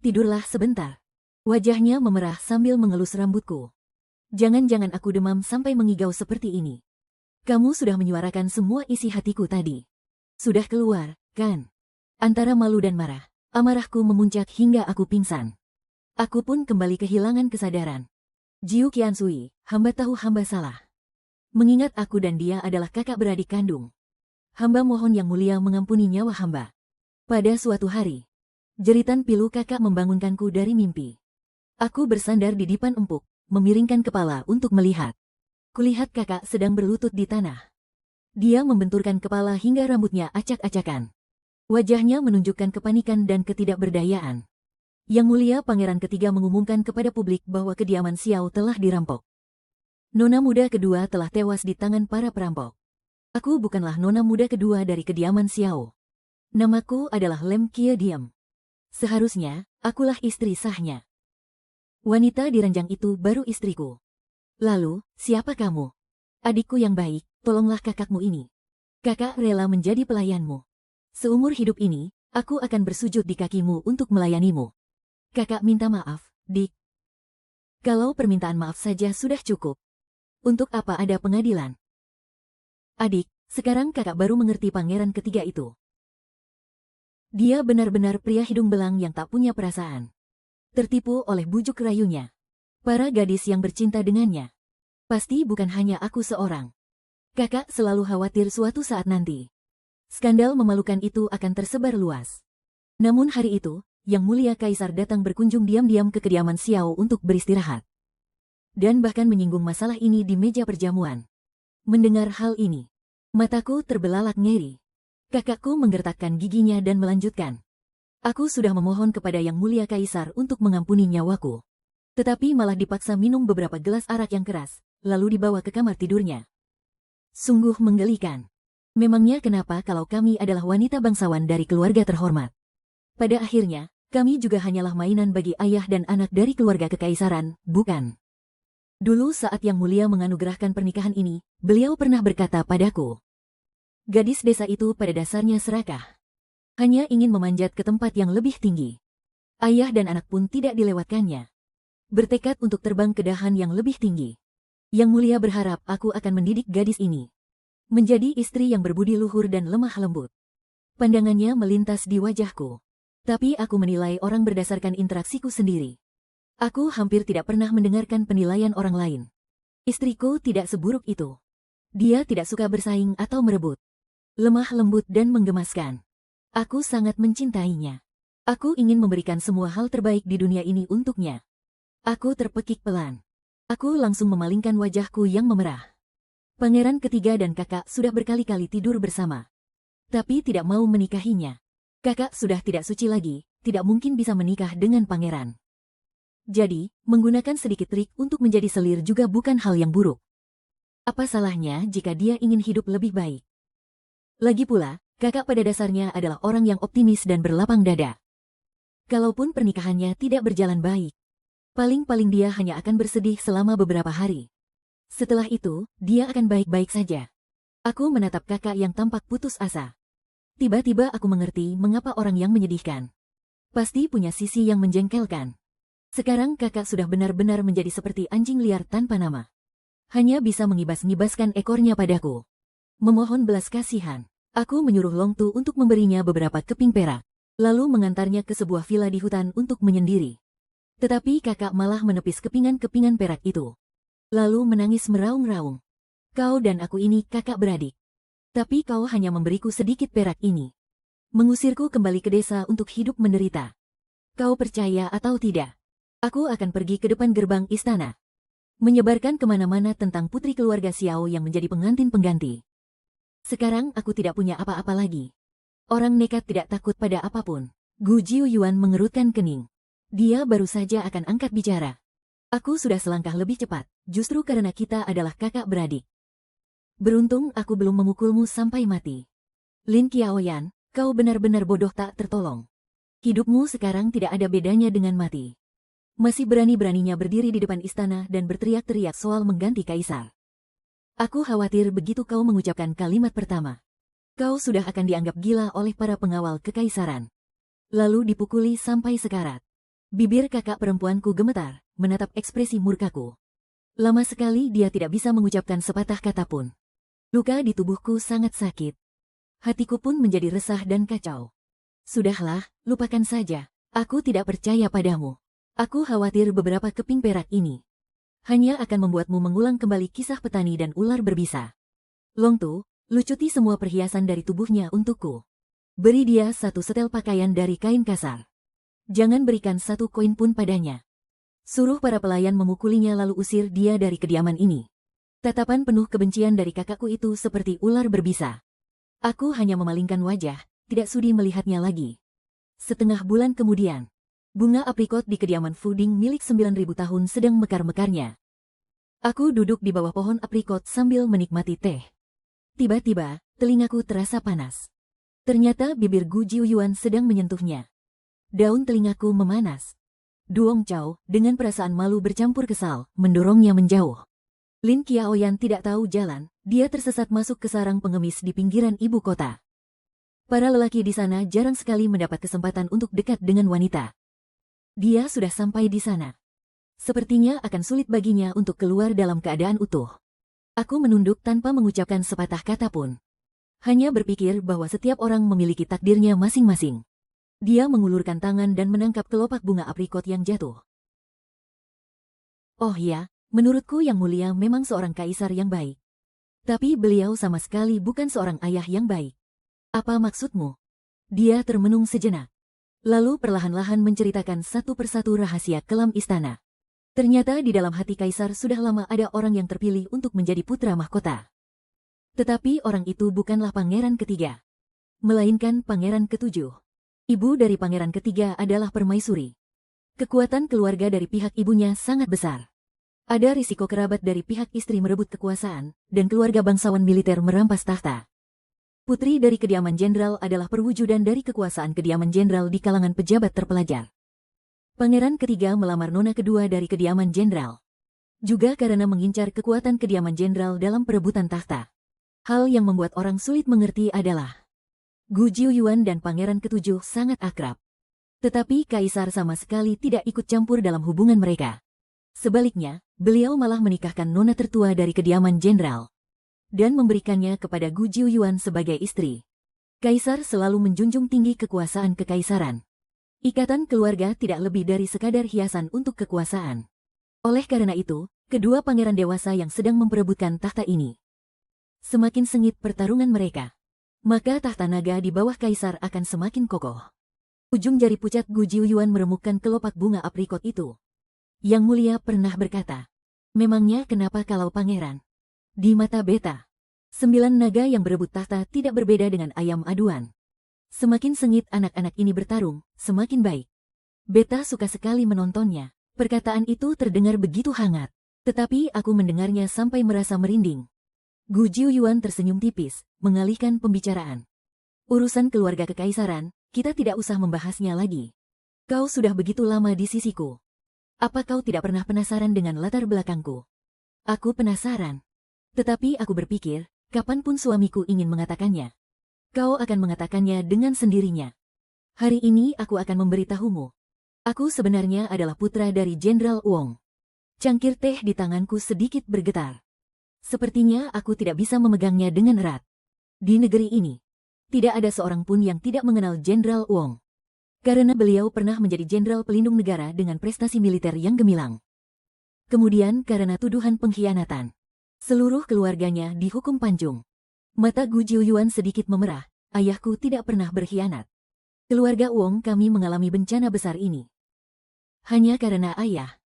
Tidurlah sebentar. Wajahnya memerah sambil mengelus rambutku. Jangan-jangan aku demam sampai mengigau seperti ini. Kamu sudah menyuarakan semua isi hatiku tadi. Sudah keluar, kan? Antara malu dan marah, amarahku memuncak hingga aku pingsan. Aku pun kembali kehilangan kesadaran. Jiu Qiansui, hamba tahu hamba salah. Mengingat aku dan dia adalah kakak beradik kandung. Hamba mohon yang mulia mengampuni nyawa hamba. Pada suatu hari, jeritan pilu kakak membangunkanku dari mimpi. Aku bersandar di dipan empuk, memiringkan kepala untuk melihat. Kulihat kakak sedang berlutut di tanah. Dia membenturkan kepala hingga rambutnya acak-acakan. Wajahnya menunjukkan kepanikan dan ketidakberdayaan. Yang Mulia Pangeran Ketiga mengumumkan kepada publik bahwa kediaman Xiao telah dirampok. Nona muda kedua telah tewas di tangan para perampok. Aku bukanlah nona muda kedua dari kediaman Xiao. Namaku adalah Lem Kie Diem. Seharusnya, akulah istri sahnya. Wanita di ranjang itu baru istriku. Lalu, siapa kamu? Adikku yang baik, tolonglah kakakmu ini. Kakak rela menjadi pelayanmu. Seumur hidup ini, aku akan bersujud di kakimu untuk melayanimu. Kakak minta maaf, Dik. Kalau permintaan maaf saja sudah cukup. Untuk apa ada pengadilan? Adik, sekarang kakak baru mengerti pangeran ketiga itu. Dia benar-benar pria hidung belang yang tak punya perasaan. Tertipu oleh bujuk rayunya. Para gadis yang bercinta dengannya. Pasti bukan hanya aku seorang. Kakak selalu khawatir suatu saat nanti skandal memalukan itu akan tersebar luas. Namun hari itu, Yang Mulia Kaisar datang berkunjung diam-diam ke kediaman Xiao untuk beristirahat. Dan bahkan menyinggung masalah ini di meja perjamuan. Mendengar hal ini, mataku terbelalak ngeri. Kakakku menggertakkan giginya dan melanjutkan. Aku sudah memohon kepada Yang Mulia Kaisar untuk mengampuni nyawaku. Tetapi malah dipaksa minum beberapa gelas arak yang keras, lalu dibawa ke kamar tidurnya. Sungguh menggelikan. Memangnya kenapa kalau kami adalah wanita bangsawan dari keluarga terhormat? Pada akhirnya, kami juga hanyalah mainan bagi ayah dan anak dari keluarga kekaisaran, bukan? Dulu saat Yang Mulia menganugerahkan pernikahan ini, beliau pernah berkata padaku. Gadis desa itu pada dasarnya serakah. Hanya ingin memanjat ke tempat yang lebih tinggi. Ayah dan anak pun tidak dilewatkannya. Bertekad untuk terbang ke dahan yang lebih tinggi. Yang Mulia berharap aku akan mendidik gadis ini menjadi istri yang berbudi luhur dan lemah lembut. Pandangannya melintas di wajahku. Tapi aku menilai orang berdasarkan interaksiku sendiri. Aku hampir tidak pernah mendengarkan penilaian orang lain. Istriku tidak seburuk itu. Dia tidak suka bersaing atau merebut. Lemah lembut dan menggemaskan. Aku sangat mencintainya. Aku ingin memberikan semua hal terbaik di dunia ini untuknya. Aku terpekik pelan. Aku langsung memalingkan wajahku yang memerah. Pangeran ketiga dan kakak sudah berkali-kali tidur bersama. Tapi tidak mau menikahinya. Kakak sudah tidak suci lagi, tidak mungkin bisa menikah dengan pangeran. Jadi, menggunakan sedikit trik untuk menjadi selir juga bukan hal yang buruk. Apa salahnya jika dia ingin hidup lebih baik? Lagi pula, kakak pada dasarnya adalah orang yang optimis dan berlapang dada. Kalaupun pernikahannya tidak berjalan baik, paling-paling dia hanya akan bersedih selama beberapa hari. Setelah itu, dia akan baik-baik saja. Aku menatap kakak yang tampak putus asa. Tiba-tiba aku mengerti mengapa orang yang menyedihkan pasti punya sisi yang menjengkelkan. Sekarang kakak sudah benar-benar menjadi seperti anjing liar tanpa nama. Hanya bisa mengibas-ngibaskan ekornya padaku. Memohon belas kasihan. Aku menyuruh Long Tu untuk memberinya beberapa keping perak, lalu mengantarnya ke sebuah villa di hutan untuk menyendiri. Tetapi kakak malah menepis kepingan-kepingan perak itu. Lalu menangis meraung-raung. Kau dan aku ini kakak beradik. Tapi kau hanya memberiku sedikit perak ini. Mengusirku kembali ke desa untuk hidup menderita. Kau percaya atau tidak? Aku akan pergi ke depan gerbang istana. Menyebarkan kemana-mana tentang putri keluarga Xiao yang menjadi pengantin pengganti. Sekarang aku tidak punya apa-apa lagi. Orang nekat tidak takut pada apapun. Gu Jiuyuan mengerutkan kening. Dia baru saja akan angkat bicara. Aku sudah selangkah lebih cepat, justru karena kita adalah kakak beradik. Beruntung aku belum memukulmu sampai mati. Lin Qiaoyan, kau benar-benar bodoh tak tertolong. Hidupmu sekarang tidak ada bedanya dengan mati. Masih berani-beraninya berdiri di depan istana dan berteriak-teriak soal mengganti kaisar. Aku khawatir begitu kau mengucapkan kalimat pertama. Kau sudah akan dianggap gila oleh para pengawal kekaisaran. Lalu dipukuli sampai sekarat. Bibir kakak perempuanku gemetar, menatap ekspresi murkaku. Lama sekali dia tidak bisa mengucapkan sepatah kata pun. Luka di tubuhku sangat sakit. Hatiku pun menjadi resah dan kacau. Sudahlah, lupakan saja. Aku tidak percaya padamu. Aku khawatir beberapa keping perak ini hanya akan membuatmu mengulang kembali kisah petani dan ular berbisa. Long Tu, lucuti semua perhiasan dari tubuhnya untukku. Beri dia satu setel pakaian dari kain kasar. Jangan berikan satu koin pun padanya. Suruh para pelayan memukulinya lalu usir dia dari kediaman ini. Tatapan penuh kebencian dari kakakku itu seperti ular berbisa. Aku hanya memalingkan wajah, tidak sudi melihatnya lagi. Setengah bulan kemudian, bunga aprikot di kediaman Fuding milik 9.000 tahun sedang mekar-mekarnya. Aku duduk di bawah pohon aprikot sambil menikmati teh. Tiba-tiba, telingaku terasa panas. Ternyata bibir Gu Jiuyuan sedang menyentuhnya. Daun telingaku memanas. Duong Chao, dengan perasaan malu bercampur kesal, mendorongnya menjauh. Lin Qiaoyan tidak tahu jalan, dia tersesat masuk ke sarang pengemis di pinggiran ibu kota. Para lelaki di sana jarang sekali mendapat kesempatan untuk dekat dengan wanita. Dia sudah sampai di sana. Sepertinya akan sulit baginya untuk keluar dalam keadaan utuh. Aku menunduk tanpa mengucapkan sepatah kata pun. Hanya berpikir bahwa setiap orang memiliki takdirnya masing-masing. Dia mengulurkan tangan dan menangkap kelopak bunga aprikot yang jatuh. Oh ya, menurutku Yang Mulia memang seorang kaisar yang baik. Tapi beliau sama sekali bukan seorang ayah yang baik. Apa maksudmu? Dia termenung sejenak. Lalu perlahan-lahan menceritakan satu persatu rahasia kelam istana. Ternyata di dalam hati kaisar sudah lama ada orang yang terpilih untuk menjadi putra mahkota. Tetapi orang itu bukanlah pangeran ketiga, melainkan pangeran ketujuh. Ibu dari pangeran ketiga adalah permaisuri. Kekuatan keluarga dari pihak ibunya sangat besar. Ada risiko kerabat dari pihak istri merebut kekuasaan, dan keluarga bangsawan militer merampas tahta. Putri dari kediaman jenderal adalah perwujudan dari kekuasaan kediaman jenderal di kalangan pejabat terpelajar. Pangeran ketiga melamar nona kedua dari kediaman jenderal. Juga karena mengincar kekuatan kediaman jenderal dalam perebutan tahta. Hal yang membuat orang sulit mengerti adalah Gu Jiuyuan dan pangeran ketujuh sangat akrab. Tetapi kaisar sama sekali tidak ikut campur dalam hubungan mereka. Sebaliknya, beliau malah menikahkan nona tertua dari kediaman jenderal dan memberikannya kepada Gu Jiuyuan sebagai istri. Kaisar selalu menjunjung tinggi kekuasaan kekaisaran. Ikatan keluarga tidak lebih dari sekadar hiasan untuk kekuasaan. Oleh karena itu, kedua pangeran dewasa yang sedang memperebutkan tahta ini, semakin sengit pertarungan mereka, maka tahta naga di bawah kaisar akan semakin kokoh. Ujung jari pucat Gu Jiuyuan meremukkan kelopak bunga aprikot itu. Yang Mulia pernah berkata, memangnya kenapa kalau pangeran? Di mata beta, 9 naga yang berebut tahta tidak berbeda dengan ayam aduan. Semakin sengit anak-anak ini bertarung, semakin baik. Beta suka sekali menontonnya. Perkataan itu terdengar begitu hangat, tetapi aku mendengarnya sampai merasa merinding. Gu Jiuyuan tersenyum tipis, mengalihkan pembicaraan. Urusan keluarga kekaisaran, kita tidak usah membahasnya lagi. Kau sudah begitu lama di sisiku. Apa kau tidak pernah penasaran dengan latar belakangku? Aku penasaran. Tetapi aku berpikir, kapanpun suamiku ingin mengatakannya, kau akan mengatakannya dengan sendirinya. Hari ini aku akan memberitahumu. Aku sebenarnya adalah putra dari Jenderal Wong. Cangkir teh di tanganku sedikit bergetar. Sepertinya aku tidak bisa memegangnya dengan erat. Di negeri ini, tidak ada seorang pun yang tidak mengenal Jenderal Wong. Karena beliau pernah menjadi jenderal pelindung negara dengan prestasi militer yang gemilang. Kemudian karena tuduhan pengkhianatan, seluruh keluarganya dihukum panjung. Mata Gu Jiuyuan sedikit memerah, ayahku tidak pernah berkhianat. Keluarga Wong kami mengalami bencana besar ini hanya karena ayah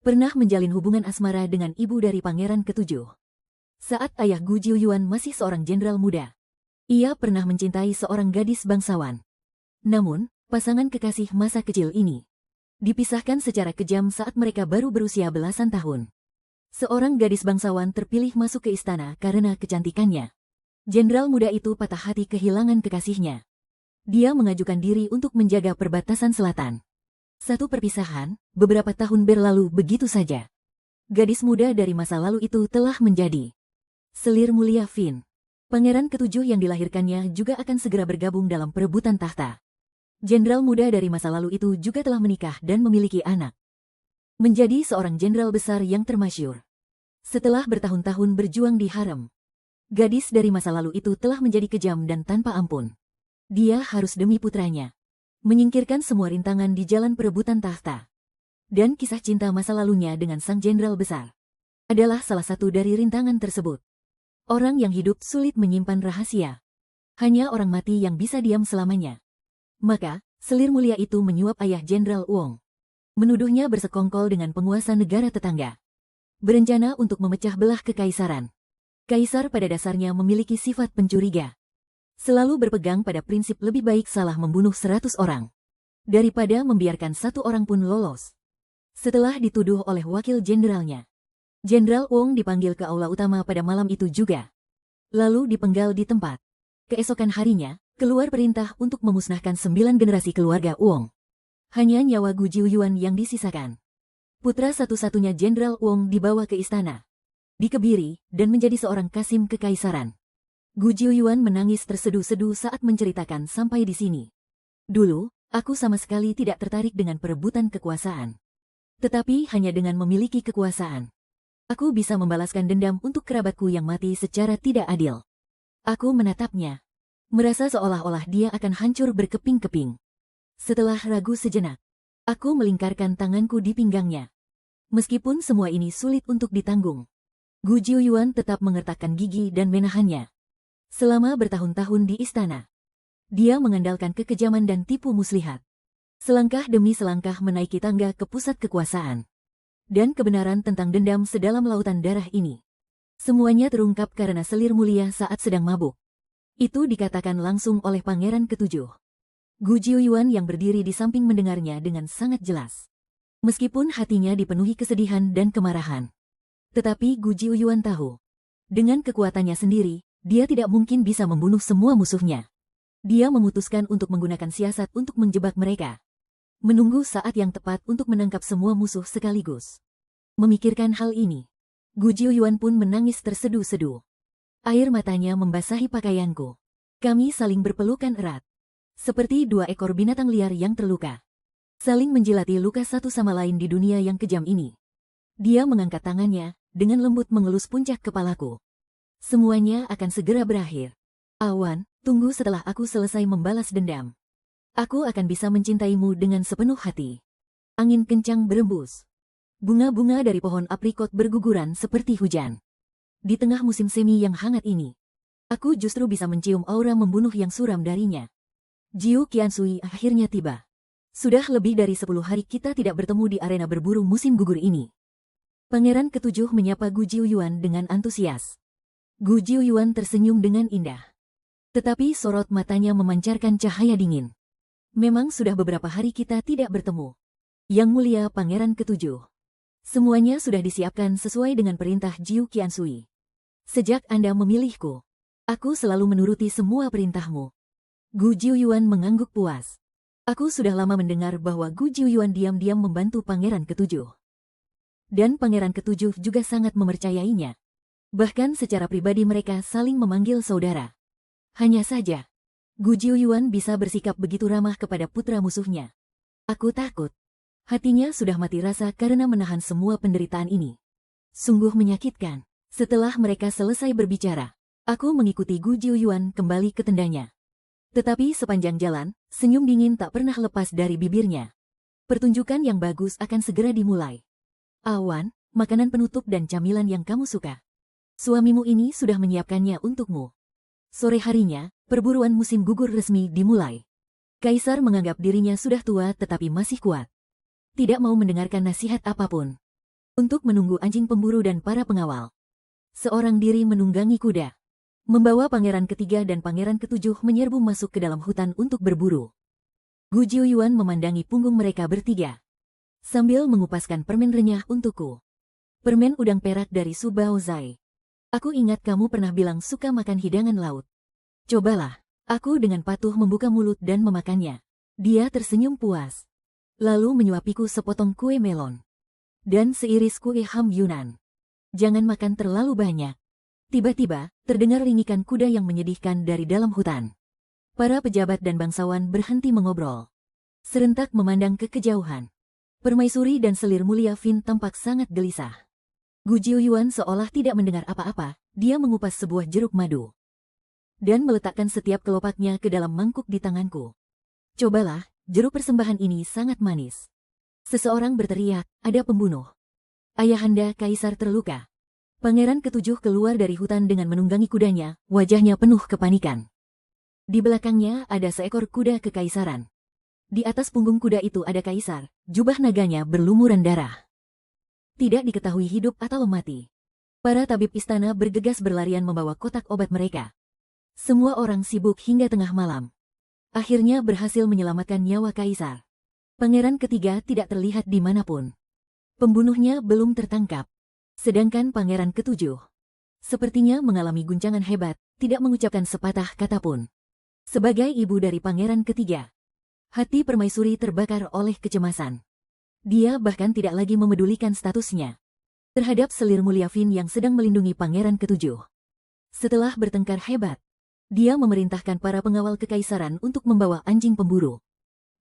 pernah menjalin hubungan asmara dengan ibu dari pangeran ketujuh. Saat ayah Gu Jiuyuan masih seorang jenderal muda, ia pernah mencintai seorang gadis bangsawan. Namun, pasangan kekasih masa kecil ini dipisahkan secara kejam saat mereka baru berusia belasan tahun. Seorang gadis bangsawan terpilih masuk ke istana karena kecantikannya. Jenderal muda itu patah hati kehilangan kekasihnya. Dia mengajukan diri untuk menjaga perbatasan selatan. Satu perpisahan, beberapa tahun berlalu begitu saja. Gadis muda dari masa lalu itu telah menjadi Selir Mulia Fin. Pangeran ketujuh yang dilahirkannya juga akan segera bergabung dalam perebutan tahta. Jenderal muda dari masa lalu itu juga telah menikah dan memiliki anak. Menjadi seorang jenderal besar yang termasyur. Setelah bertahun-tahun berjuang di harem, gadis dari masa lalu itu telah menjadi kejam dan tanpa ampun. Dia harus demi putranya menyingkirkan semua rintangan di jalan perebutan tahta. Dan kisah cinta masa lalunya dengan sang jenderal besar adalah salah satu dari rintangan tersebut. Orang yang hidup sulit menyimpan rahasia. Hanya orang mati yang bisa diam selamanya. Maka, Selir Mulia itu menyuap ayah Jenderal Wong. Menuduhnya bersekongkol dengan penguasa negara tetangga. Berencana untuk memecah belah kekaisaran. Kaisar pada dasarnya memiliki sifat pencuriga. Selalu berpegang pada prinsip lebih baik salah membunuh 100 orang daripada membiarkan satu orang pun lolos. Setelah dituduh oleh wakil jenderalnya, Jenderal Wong dipanggil ke aula utama pada malam itu juga. Lalu dipenggal di tempat. Keesokan harinya, keluar perintah untuk memusnahkan 9 generasi keluarga Wong. Hanya nyawa Gu Jiuyuan yang disisakan. Putra satu-satunya Jenderal Wong dibawa ke istana, dikebiri, dan menjadi seorang kasim kekaisaran. Gu Jiuyuan menangis terseduh-seduh saat menceritakan sampai di sini. Dulu, aku sama sekali tidak tertarik dengan perebutan kekuasaan. Tetapi hanya dengan memiliki kekuasaan, aku bisa membalaskan dendam untuk kerabatku yang mati secara tidak adil. Aku menatapnya, merasa seolah-olah dia akan hancur berkeping-keping. Setelah ragu sejenak, aku melingkarkan tanganku di pinggangnya. Meskipun semua ini sulit untuk ditanggung, Gu Jiuyuan tetap mengertakkan gigi dan menahannya. Selama bertahun-tahun di istana, dia mengandalkan kekejaman dan tipu muslihat. Selangkah demi selangkah menaiki tangga ke pusat kekuasaan. Dan kebenaran tentang dendam sedalam lautan darah ini, semuanya terungkap karena selir mulia saat sedang mabuk. Itu dikatakan langsung oleh Pangeran Ketujuh. Gu Jiuyuan yang berdiri di samping mendengarnya dengan sangat jelas. Meskipun hatinya dipenuhi kesedihan dan kemarahan. Tetapi Gu Jiuyuan tahu, dengan kekuatannya sendiri, dia tidak mungkin bisa membunuh semua musuhnya. Dia memutuskan untuk menggunakan siasat untuk menjebak mereka. Menunggu saat yang tepat untuk menangkap semua musuh sekaligus. Memikirkan hal ini, Gu Jiuyuan pun menangis terseduh-seduh. Air matanya membasahi pakaianku. Kami saling berpelukan erat. Seperti dua ekor binatang liar yang terluka. Saling menjilati luka satu sama lain di dunia yang kejam ini. Dia mengangkat tangannya, dengan lembut mengelus puncak kepalaku. Semuanya akan segera berakhir. Awan, tunggu setelah aku selesai membalas dendam. Aku akan bisa mencintaimu dengan sepenuh hati. Angin kencang berembus. Bunga-bunga dari pohon aprikot berguguran seperti hujan. Di tengah musim semi yang hangat ini, aku justru bisa mencium aura membunuh yang suram darinya. Jiu Qiansui akhirnya tiba. Sudah lebih dari 10 hari kita tidak bertemu di arena berburu musim gugur ini. Pangeran Ketujuh menyapa Gu Jiuyuan dengan antusias. Gu Jiuyuan tersenyum dengan indah. Tetapi sorot matanya memancarkan cahaya dingin. Memang sudah beberapa hari kita tidak bertemu. Yang mulia Pangeran Ketujuh. Semuanya sudah disiapkan sesuai dengan perintah Jiu Qiansui. Sejak Anda memilihku, aku selalu menuruti semua perintahmu. Gu Jiuyuan mengangguk puas. Aku sudah lama mendengar bahwa Gu Jiuyuan diam-diam membantu Pangeran Ketujuh. Dan Pangeran Ketujuh juga sangat mempercayainya. Bahkan secara pribadi mereka saling memanggil saudara. Hanya saja, Gu Jiuyuan bisa bersikap begitu ramah kepada putra musuhnya. Aku takut. Hatinya sudah mati rasa karena menahan semua penderitaan ini. Sungguh menyakitkan. Setelah mereka selesai berbicara, aku mengikuti Gu Jiuyuan kembali ke tendanya. Tetapi sepanjang jalan, senyum dingin tak pernah lepas dari bibirnya. Pertunjukan yang bagus akan segera dimulai. Awan, makanan penutup dan camilan yang kamu suka. Suamimu ini sudah menyiapkannya untukmu. Sore harinya, perburuan musim gugur resmi dimulai. Kaisar menganggap dirinya sudah tua tetapi masih kuat. Tidak mau mendengarkan nasihat apapun. Untuk menunggu anjing pemburu dan para pengawal. Seorang diri menunggangi kuda. Membawa Pangeran Ketiga dan Pangeran Ketujuh menyerbu masuk ke dalam hutan untuk berburu. Gu Jiuyuan memandangi punggung mereka bertiga. Sambil mengupaskan permen renyah untukku. Permen udang perak dari Su Bao Zai. Aku ingat kamu pernah bilang suka makan hidangan laut. Cobalah. Aku dengan patuh membuka mulut dan memakannya. Dia tersenyum puas. Lalu menyuapiku sepotong kue melon. Dan seiris kue ham Yunan. Jangan makan terlalu banyak. Tiba-tiba, terdengar ringikan kuda yang menyedihkan dari dalam hutan. Para pejabat dan bangsawan berhenti mengobrol. Serentak memandang ke kejauhan. Permaisuri dan selir mulia Fin tampak sangat gelisah. Gu Jiuyuan seolah tidak mendengar apa-apa, dia mengupas sebuah jeruk madu. Dan meletakkan setiap kelopaknya ke dalam mangkuk di tanganku. Cobalah, jeruk persembahan ini sangat manis. Seseorang berteriak, ada pembunuh. Ayahanda Kaisar terluka. Pangeran Ketujuh keluar dari hutan dengan menunggangi kudanya, wajahnya penuh kepanikan. Di belakangnya ada seekor kuda kekaisaran. Di atas punggung kuda itu ada kaisar, jubah naganya berlumuran darah. Tidak diketahui hidup atau mati. Para tabib istana bergegas berlarian membawa kotak obat mereka. Semua orang sibuk hingga tengah malam. Akhirnya berhasil menyelamatkan nyawa kaisar. Pangeran ketiga tidak terlihat dimanapun. Pembunuhnya belum tertangkap. Sedangkan pangeran ketujuh sepertinya mengalami guncangan hebat, tidak mengucapkan sepatah kata pun. Sebagai ibu dari pangeran ketiga, hati Permaisuri terbakar oleh kecemasan. Dia bahkan tidak lagi memedulikan statusnya terhadap selir mulia Fin yang sedang melindungi pangeran ketujuh. Setelah bertengkar hebat, dia memerintahkan para pengawal kekaisaran untuk membawa anjing pemburu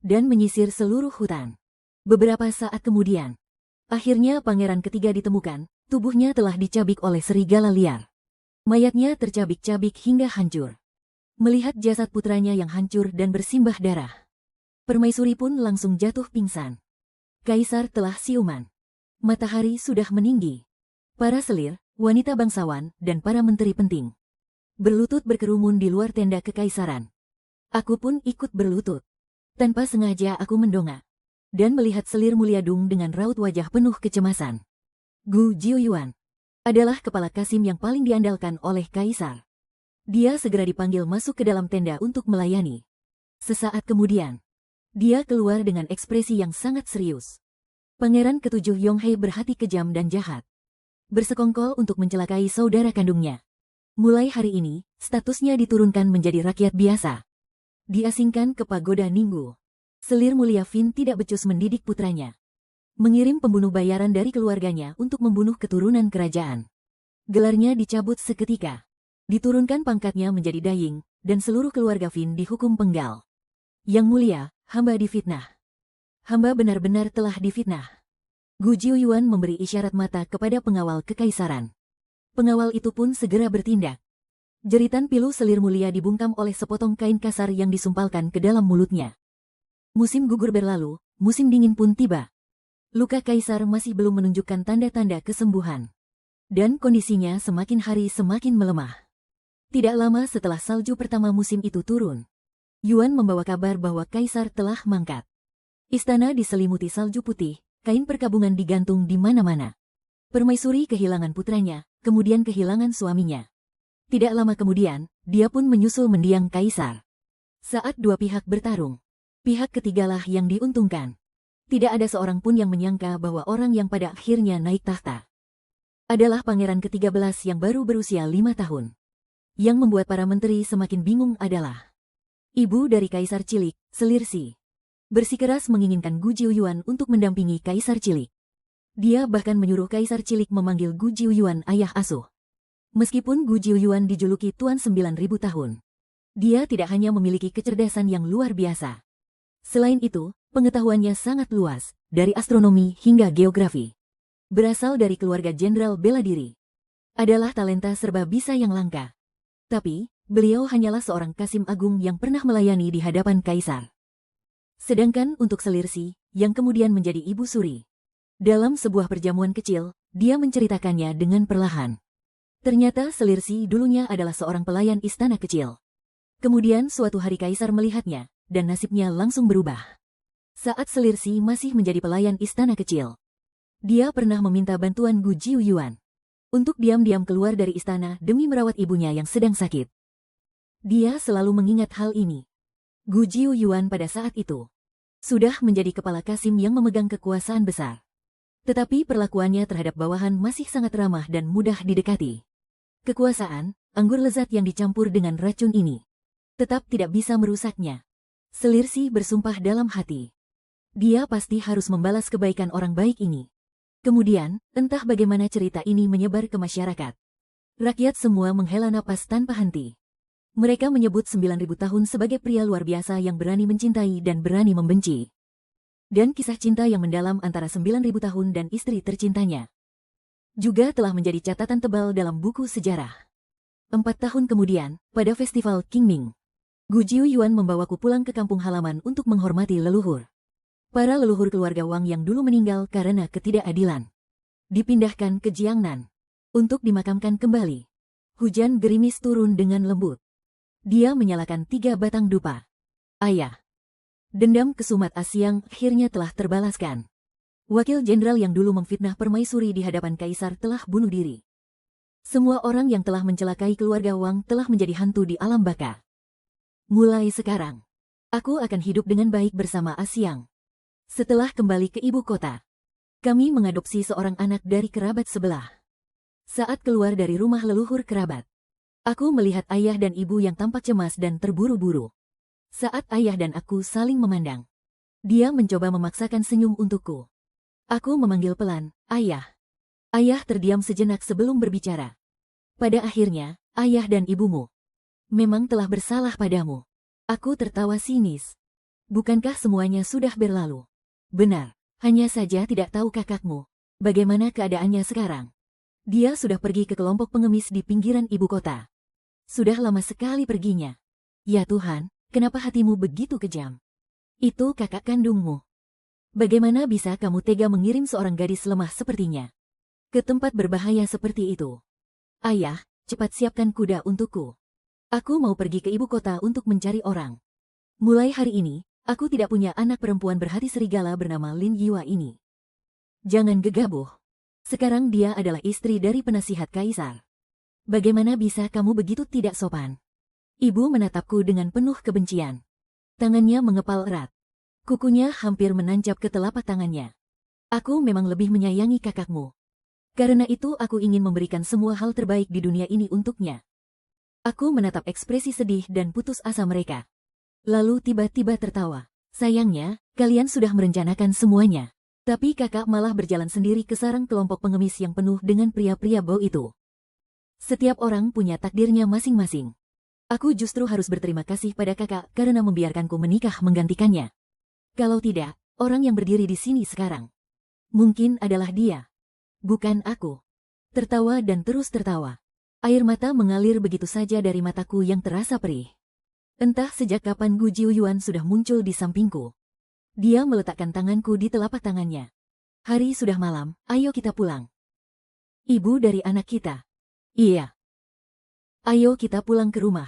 dan menyisir seluruh hutan. Beberapa saat kemudian, akhirnya pangeran ketiga ditemukan, tubuhnya telah dicabik oleh serigala liar. Mayatnya tercabik-cabik hingga hancur. Melihat jasad putranya yang hancur dan bersimbah darah, Permaisuri pun langsung jatuh pingsan. Kaisar telah siuman. Matahari sudah meninggi. Para selir, wanita bangsawan, dan para menteri penting berlutut berkerumun di luar tenda kekaisaran. Aku pun ikut berlutut. Tanpa sengaja aku mendongak dan melihat selir mulia Dung dengan raut wajah penuh kecemasan. Gu Jiuyuan adalah kepala Kasim yang paling diandalkan oleh kaisar. Dia segera dipanggil masuk ke dalam tenda untuk melayani. Sesaat kemudian, dia keluar dengan ekspresi yang sangat serius. Pangeran ketujuh Yonghai berhati kejam dan jahat. Bersekongkol untuk mencelakai saudara kandungnya. Mulai hari ini, statusnya diturunkan menjadi rakyat biasa. Diasingkan ke pagoda Ninggu. Selir mulia Fin tidak becus mendidik putranya. Mengirim pembunuh bayaran dari keluarganya untuk membunuh keturunan kerajaan. Gelarnya dicabut seketika. Diturunkan pangkatnya menjadi daying, dan seluruh keluarga Fin dihukum penggal. Yang mulia, hamba difitnah. Hamba benar-benar telah difitnah. Gu Jiuyuan memberi isyarat mata kepada pengawal kekaisaran. Pengawal itu pun segera bertindak. Jeritan pilu selir mulia dibungkam oleh sepotong kain kasar yang disumpalkan ke dalam mulutnya. Musim gugur berlalu, musim dingin pun tiba. Luka kaisar masih belum menunjukkan tanda-tanda kesembuhan. Dan kondisinya semakin hari semakin melemah. Tidak lama setelah salju pertama musim itu turun, Yuan membawa kabar bahwa kaisar telah mangkat. Istana diselimuti salju putih, kain perkabungan digantung di mana-mana. Permaisuri kehilangan putranya, kemudian kehilangan suaminya. Tidak lama kemudian, dia pun menyusul mendiang kaisar. Saat dua pihak bertarung, pihak ketigalah yang diuntungkan. Tidak ada seorang pun yang menyangka bahwa orang yang pada akhirnya naik tahta adalah pangeran ke-13 yang baru berusia 5 tahun. Yang membuat para menteri semakin bingung adalah ibu dari kaisar cilik, Selir Si, bersikeras menginginkan Gu Jiuyuan untuk mendampingi kaisar cilik. Dia bahkan menyuruh kaisar cilik memanggil Gu Jiuyuan ayah asuh. Meskipun Gu Jiuyuan dijuluki Tuan 9.000 tahun, dia tidak hanya memiliki kecerdasan yang luar biasa. Selain itu, pengetahuannya sangat luas, dari astronomi hingga geografi. Berasal dari keluarga jenderal bela diri. Adalah talenta serba bisa yang langka. Tapi, beliau hanyalah seorang Kasim Agung yang pernah melayani di hadapan kaisar. Sedangkan untuk Selir Si, yang kemudian menjadi Ibu Suri, dalam sebuah perjamuan kecil, dia menceritakannya dengan perlahan. Ternyata Selir Si dulunya adalah seorang pelayan istana kecil. Kemudian suatu hari kaisar melihatnya, dan nasibnya langsung berubah. Saat Selir Si masih menjadi pelayan istana kecil, dia pernah meminta bantuan Gu Jiuyuan untuk diam-diam keluar dari istana demi merawat ibunya yang sedang sakit. Dia selalu mengingat hal ini. Gu Jiuyuan pada saat itu sudah menjadi kepala Kasim yang memegang kekuasaan besar. Tetapi perlakuannya terhadap bawahan masih sangat ramah dan mudah didekati. Kekuasaan, anggur lezat yang dicampur dengan racun ini, tetap tidak bisa merusaknya. Selir Si bersumpah dalam hati. Dia pasti harus membalas kebaikan orang baik ini. Kemudian, entah bagaimana cerita ini menyebar ke masyarakat. Rakyat semua menghela napas tanpa henti. Mereka menyebut 9.000 tahun sebagai pria luar biasa yang berani mencintai dan berani membenci. Dan kisah cinta yang mendalam antara 9.000 tahun dan istri tercintanya juga telah menjadi catatan tebal dalam buku sejarah. 4 tahun kemudian, pada festival Qingming, Gu Jiuyuan membawaku pulang ke kampung halaman untuk menghormati leluhur. Para leluhur keluarga Wang yang dulu meninggal karena ketidakadilan dipindahkan ke Jiangnan untuk dimakamkan kembali. Hujan gerimis turun dengan lembut. Dia menyalakan 3 batang dupa. Ayah, Dendam kesumat Asyang akhirnya telah terbalaskan. Wakil jenderal yang dulu memfitnah permaisuri di hadapan kaisar telah bunuh diri. Semua orang yang telah mencelakai keluarga Wang telah menjadi hantu di alam baka. Mulai sekarang, aku akan hidup dengan baik bersama Asyang. Setelah kembali ke ibu kota, kami mengadopsi seorang anak dari kerabat sebelah. Saat keluar dari rumah leluhur kerabat, aku melihat ayah dan ibu yang tampak cemas dan terburu-buru. Saat ayah dan aku saling memandang, dia mencoba memaksakan senyum untukku. Aku memanggil pelan, "Ayah." Ayah terdiam sejenak sebelum berbicara. Pada akhirnya, ayah dan ibumu memang telah bersalah padamu. Aku tertawa sinis. Bukankah semuanya sudah berlalu? Benar, hanya saja tidak tahu kakakmu. Bagaimana keadaannya sekarang? Dia sudah pergi ke kelompok pengemis di pinggiran ibu kota. Sudah lama sekali perginya. Ya Tuhan, kenapa hatimu begitu kejam? Itu kakak kandungmu. Bagaimana bisa kamu tega mengirim seorang gadis lemah sepertinya ke tempat berbahaya seperti itu? Ayah, cepat siapkan kuda untukku. Aku mau pergi ke ibu kota untuk mencari orang. Mulai hari ini, aku tidak punya anak perempuan berhati serigala bernama Lin Yiwa ini. Jangan gegabah. Sekarang dia adalah istri dari penasihat kaisar. Bagaimana bisa kamu begitu tidak sopan? Ibu menatapku dengan penuh kebencian. Tangannya mengepal erat. Kukunya hampir menancap ke telapak tangannya. Aku memang lebih menyayangi kakakmu. Karena itu aku ingin memberikan semua hal terbaik di dunia ini untuknya. Aku menatap ekspresi sedih dan putus asa mereka. Lalu tiba-tiba tertawa. Sayangnya, kalian sudah merencanakan semuanya. Tapi kakak malah berjalan sendiri ke sarang kelompok pengemis yang penuh dengan pria-pria bau itu. Setiap orang punya takdirnya masing-masing. Aku justru harus berterima kasih pada kakak karena membiarkanku menikah menggantikannya. Kalau tidak, orang yang berdiri di sini sekarang mungkin adalah dia, bukan aku. Tertawa dan terus tertawa. Air mata mengalir begitu saja dari mataku yang terasa perih. Entah sejak kapan Gu Jiuyuan sudah muncul di sampingku. Dia meletakkan tanganku di telapak tangannya. Hari sudah malam, ayo kita pulang. Ibu dari anak kita. Iya. Ayo kita pulang ke rumah.